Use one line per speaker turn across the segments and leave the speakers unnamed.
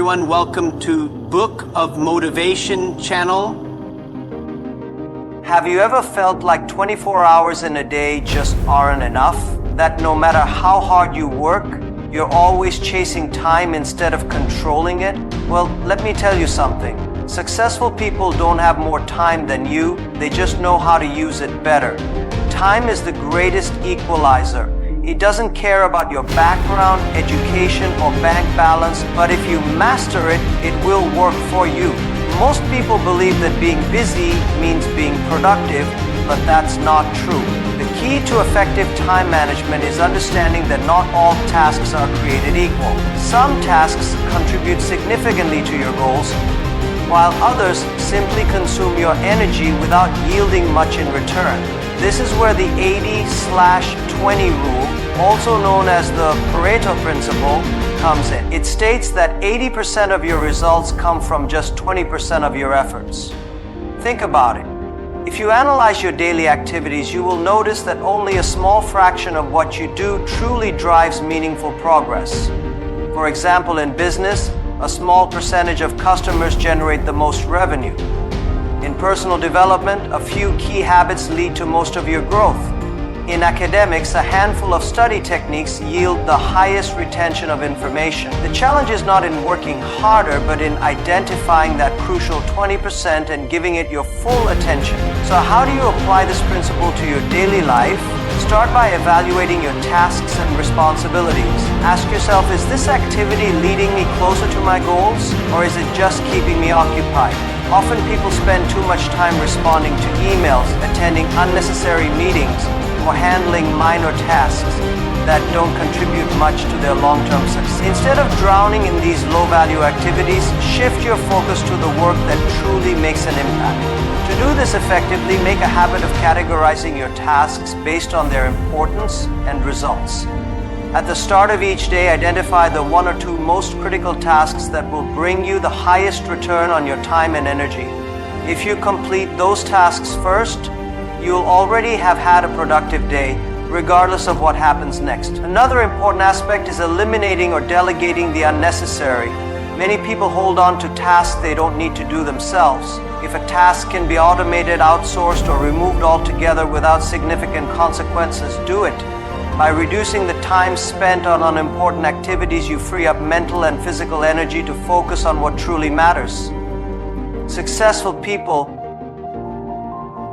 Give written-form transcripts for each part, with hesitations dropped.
everyone. Welcome to Book of Motivation channel.
Have you ever felt like 24 hours in a day just aren't enough? That no matter how hard you work, you're always chasing time instead of controlling it? Well, let me tell you something. Successful people don't have more time than you, they just know how to use it better. Time is the greatest equalizer. It doesn't care about your background, education, or bank balance, but if you master it, it will work for you. Most people believe that being busy means being productive, but that's not true. The key to effective time management is understanding that not all tasks are created equal. Some tasks contribute significantly to your goals, while others simply consume your energy without yielding much in return. This is where the 80/20 rule, also known as the Pareto principle, comes in. It states that 80% of your results come from just 20% of your efforts. Think about it. If you analyze your daily activities, you will notice that only a small fraction of what you do truly drives meaningful progress. For example, in business, a small percentage of customers generate the most revenue. In personal development, a few key habits lead to most of your growth. In academics, a handful of study techniques yield the highest retention of information. The challenge is not in working harder, but in identifying that crucial 20% and giving it your full attention. So how do you apply this principle to your daily life? Start by evaluating your tasks and responsibilities. Ask yourself, is this activity leading me closer to my goals, or is it just keeping me occupied? Often people spend too much time responding to emails, attending unnecessary meetings, or handling minor tasks that don't contribute much to their long-term success. Instead of drowning in these low-value activities, shift your focus to the work that truly makes an impact. To do this effectively, make a habit of categorizing your tasks based on their importance and results. At the start of each day, identify the one or two most critical tasks that will bring you the highest return on your time and energy. If you complete those tasks first, you'll already have had a productive day, regardless of what happens next. Another important aspect is eliminating or delegating the unnecessary. Many people hold on to tasks they don't need to do themselves. If a task can be automated, outsourced, or removed altogether without significant consequences, do it. By reducing the time spent on unimportant activities, you free up mental and physical energy to focus on what truly matters. Successful people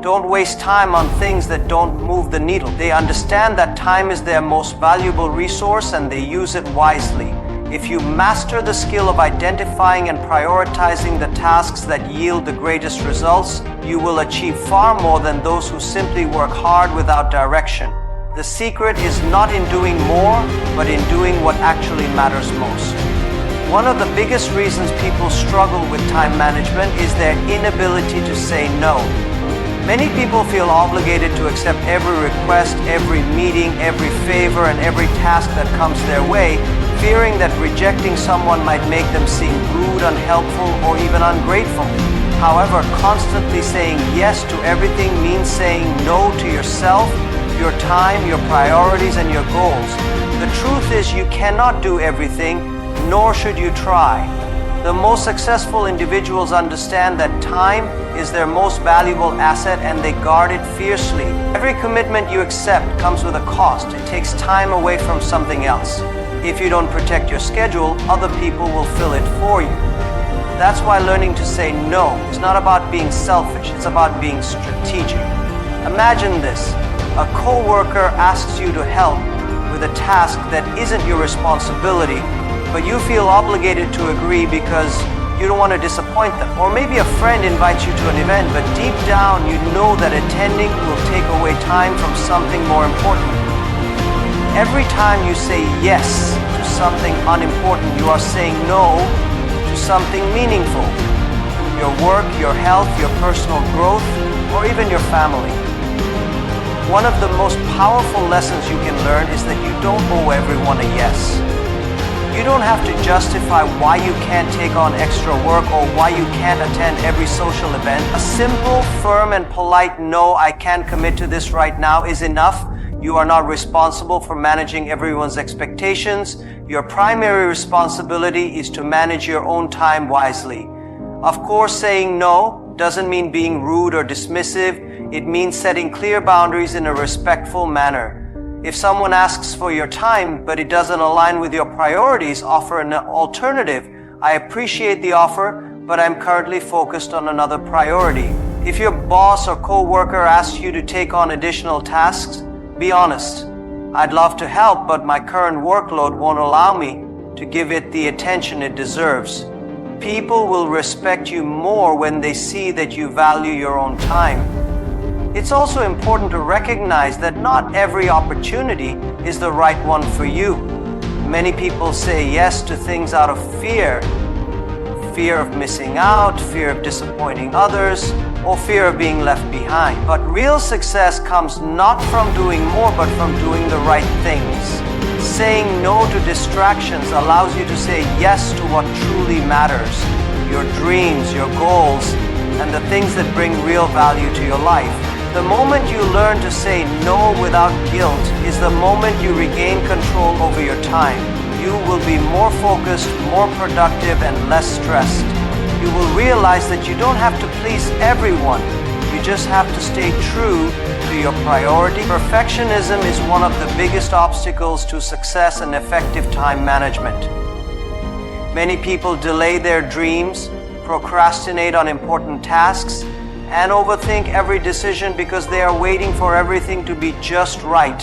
don't waste time on things that don't move the needle. They understand that time is their most valuable resource and they use it wisely. If you master the skill of identifying and prioritizing the tasks that yield the greatest results, you will achieve far more than those who simply work hard without direction. The secret is not in doing more, but in doing what actually matters most. One of the biggest reasons people struggle with time management is their inability to say no. Many people feel obligated to accept every request, every meeting, every favor, and every task that comes their way, fearing that rejecting someone might make them seem rude, unhelpful, or even ungrateful. However, constantly saying yes to everything means saying no to yourself, your time, your priorities, and your goals. The truth is, you cannot do everything, nor should you try. The most successful individuals understand that time is their most valuable asset and they guard it fiercely. Every commitment you accept comes with a cost. It takes time away from something else. If you don't protect your schedule, other people will fill it for you. That's why learning to say no is not about being selfish, it's about being strategic. Imagine this. A coworker asks you to help with a task that isn't your responsibility, but you feel obligated to agree because you don't want to disappoint them. Or maybe a friend invites you to an event, but deep down you know that attending will take away time from something more important. Every time you say yes to something unimportant, you are saying no to something meaningful. Your work, your health, your personal growth, or even your family. One of the most powerful lessons you can learn is that you don't owe everyone a yes. You don't have to justify why you can't take on extra work or why you can't attend every social event. A simple, firm, and polite no, I can't commit to this right now is enough. You are not responsible for managing everyone's expectations. Your primary responsibility is to manage your own time wisely. Of course, saying no doesn't mean being rude or dismissive. It means setting clear boundaries in a respectful manner. If someone asks for your time, but it doesn't align with your priorities, offer an alternative. I appreciate the offer, but I'm currently focused on another priority. If your boss or coworker asks you to take on additional tasks, be honest. I'd love to help, but my current workload won't allow me to give it the attention it deserves. People will respect you more when they see that you value your own time. It's also important to recognize that not every opportunity is the right one for you. Many people say yes to things out of fear of missing out, fear of disappointing others, or fear of being left behind. But real success comes not from doing more, but from doing the right things. Saying no to distractions allows you to say yes to what truly matters, your dreams, your goals, and the things that bring real value to your life. The moment you learn to say no without guilt is the moment you regain control over your time. You will be more focused, more productive, and less stressed. You will realize that you don't have to please everyone. You just have to stay true to your priority. Perfectionism is one of the biggest obstacles to success and effective time management. Many people delay their dreams, procrastinate on important tasks, and overthink every decision because they are waiting for everything to be just right.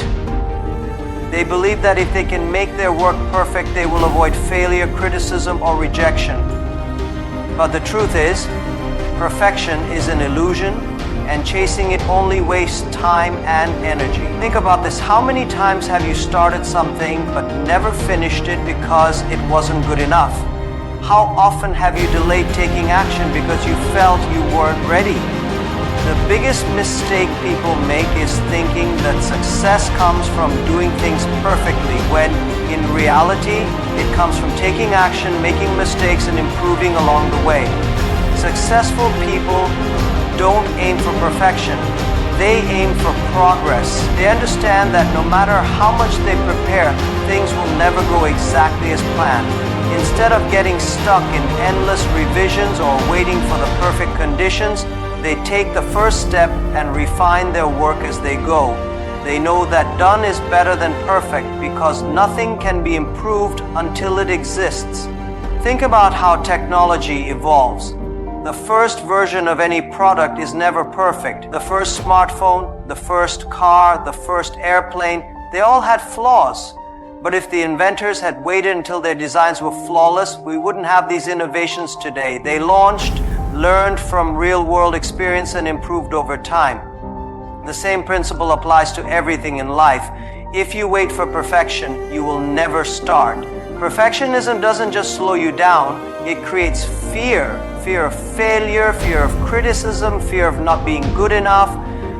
They believe that if they can make their work perfect, they will avoid failure, criticism, or rejection. But the truth is, perfection is an illusion, and chasing it only wastes time and energy. Think about this. How many times have you started something but never finished it because it wasn't good enough? How often have you delayed taking action because you felt you weren't ready? The biggest mistake people make is thinking that success comes from doing things perfectly, when in reality, it comes from taking action, making mistakes, and improving along the way. Successful people don't aim for perfection. They aim for progress. They understand that no matter how much they prepare, things will never go exactly as planned. Instead of getting stuck in endless revisions or waiting for the perfect conditions, they take the first step and refine their work as they go. They know that done is better than perfect because nothing can be improved until it exists. Think about how technology evolves. The first version of any product is never perfect. The first smartphone, the first car, the first airplane, they all had flaws. But if the inventors had waited until their designs were flawless, we wouldn't have these innovations today. They launched, learned from real-world experience, and improved over time. The same principle applies to everything in life. If you wait for perfection, you will never start. Perfectionism doesn't just slow you down, it creates fear. Fear of failure, fear of criticism, fear of not being good enough.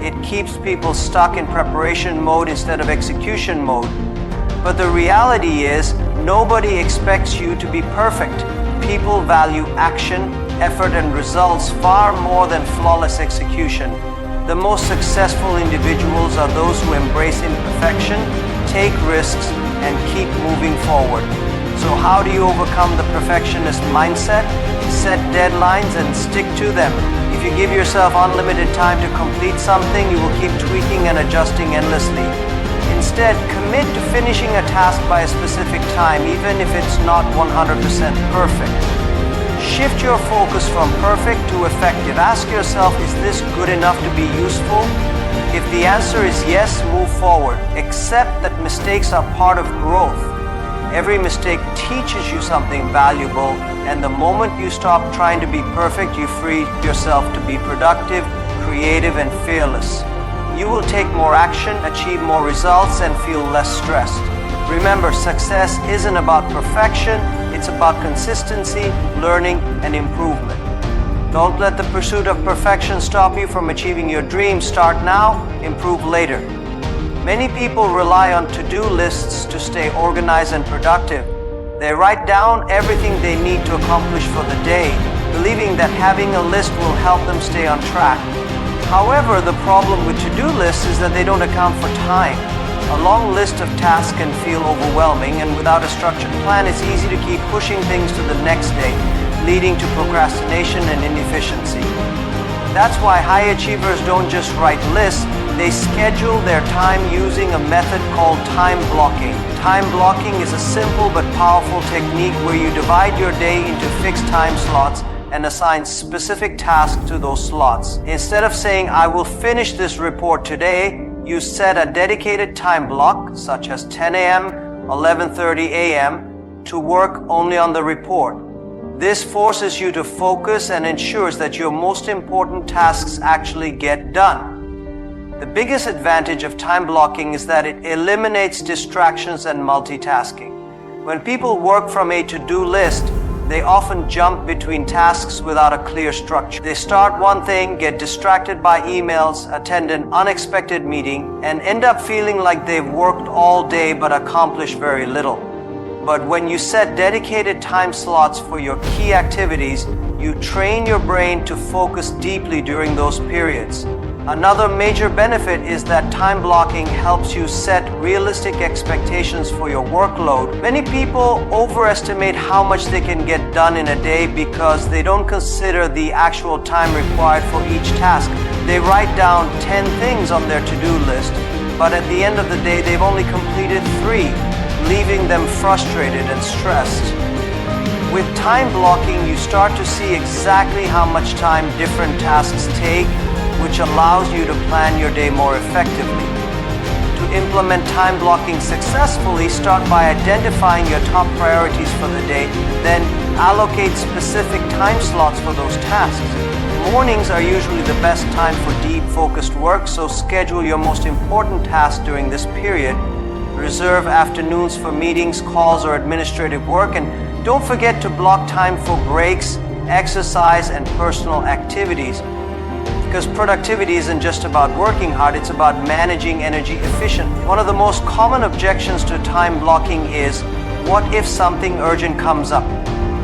It keeps people stuck in preparation mode instead of execution mode. But the reality is, nobody expects you to be perfect. People value action, effort, and results far more than flawless execution. The most successful individuals are those who embrace imperfection, take risks, and keep moving forward. So how do you overcome the perfectionist mindset? Set deadlines and stick to them. If you give yourself unlimited time to complete something, you will keep tweaking and adjusting endlessly. Instead, commit to finishing a task by a specific time, even if it's not 100% perfect. Shift your focus from perfect to effective. Ask yourself, is this good enough to be useful? If the answer is yes, move forward. Accept that mistakes are part of growth. Every mistake teaches you something valuable, and the moment you stop trying to be perfect, you free yourself to be productive, creative, and fearless. You will take more action, achieve more results, and feel less stressed. Remember, success isn't about perfection, it's about consistency, learning, and improvement. Don't let the pursuit of perfection stop you from achieving your dreams. Start now, improve later. Many people rely on to-do lists to stay organized and productive. They write down everything they need to accomplish for the day, believing that having a list will help them stay on track. However, the problem with to-do lists is that they don't account for time. A long list of tasks can feel overwhelming, and without a structured plan, it's easy to keep pushing things to the next day, leading to procrastination and inefficiency. That's why high achievers don't just write lists, they schedule their time using a method called time blocking. Time blocking is a simple but powerful technique where you divide your day into fixed time slots and assign specific tasks to those slots. Instead of saying, I will finish this report today, you set a dedicated time block, such as 10 a.m., 11:30 a.m., to work only on the report. This forces you to focus and ensures that your most important tasks actually get done. The biggest advantage of time blocking is that it eliminates distractions and multitasking. When people work from a to-do list, they often jump between tasks without a clear structure. They start one thing, get distracted by emails, attend an unexpected meeting, and end up feeling like they've worked all day but accomplished very little. But when you set dedicated time slots for your key activities, you train your brain to focus deeply during those periods. Another major benefit is that time blocking helps you set realistic expectations for your workload. Many people overestimate how much they can get done in a day because they don't consider the actual time required for each task. They write down 10 things on their to-do list, but at the end of the day, they've only completed 3, leaving them frustrated and stressed. With time blocking, you start to see exactly how much time different tasks take, which allows you to plan your day more effectively. To implement time blocking successfully, start by identifying your top priorities for the day, then allocate specific time slots for those tasks. Mornings are usually the best time for deep, focused work, so schedule your most important tasks during this period. Reserve afternoons for meetings, calls, or administrative work, and don't forget to block time for breaks, exercise, and personal activities. Because productivity isn't just about working hard, it's about managing energy efficiently. One of the most common objections to time blocking is, what if something urgent comes up?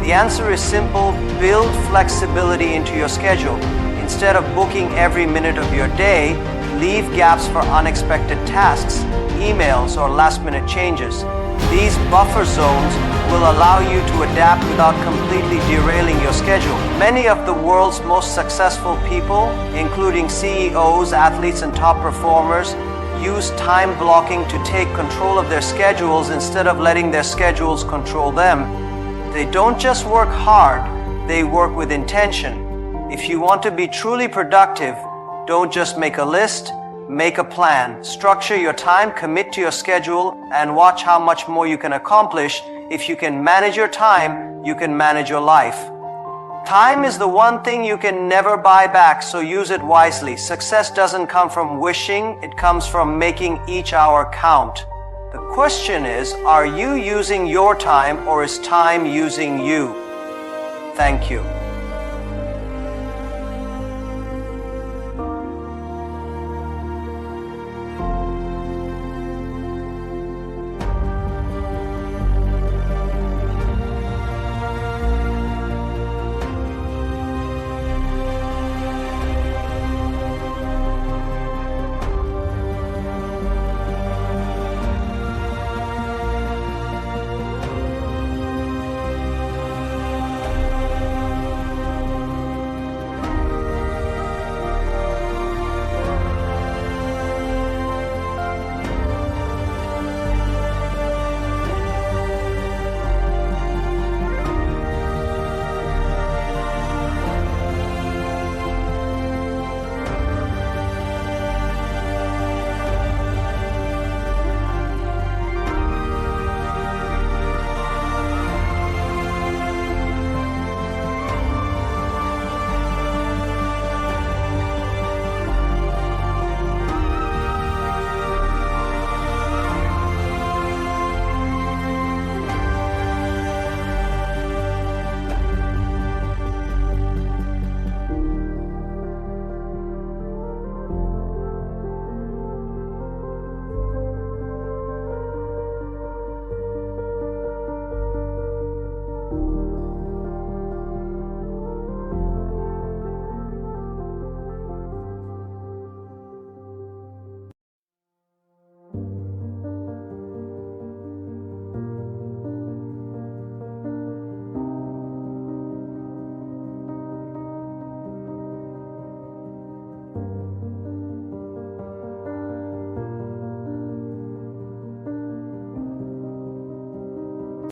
The answer is simple: build flexibility into your schedule. Instead of booking every minute of your day, leave gaps for unexpected tasks, emails, or last-minute changes. These buffer zones will allow you to adapt without completely derailing your schedule. Many of the world's most successful people, including CEOs, athletes, and top performers, use time blocking to take control of their schedules instead of letting their schedules control them. They don't just work hard, they work with intention. If you want to be truly productive, don't just make a list, make a plan. Structure your time, commit to your schedule, and watch how much more you can accomplish. If you can manage your time, you can manage your life. Time is the one thing you can never buy back, so use it wisely. Success doesn't come from wishing, it comes from making each hour count. The question is, are you using your time, or is time using you? Thank you.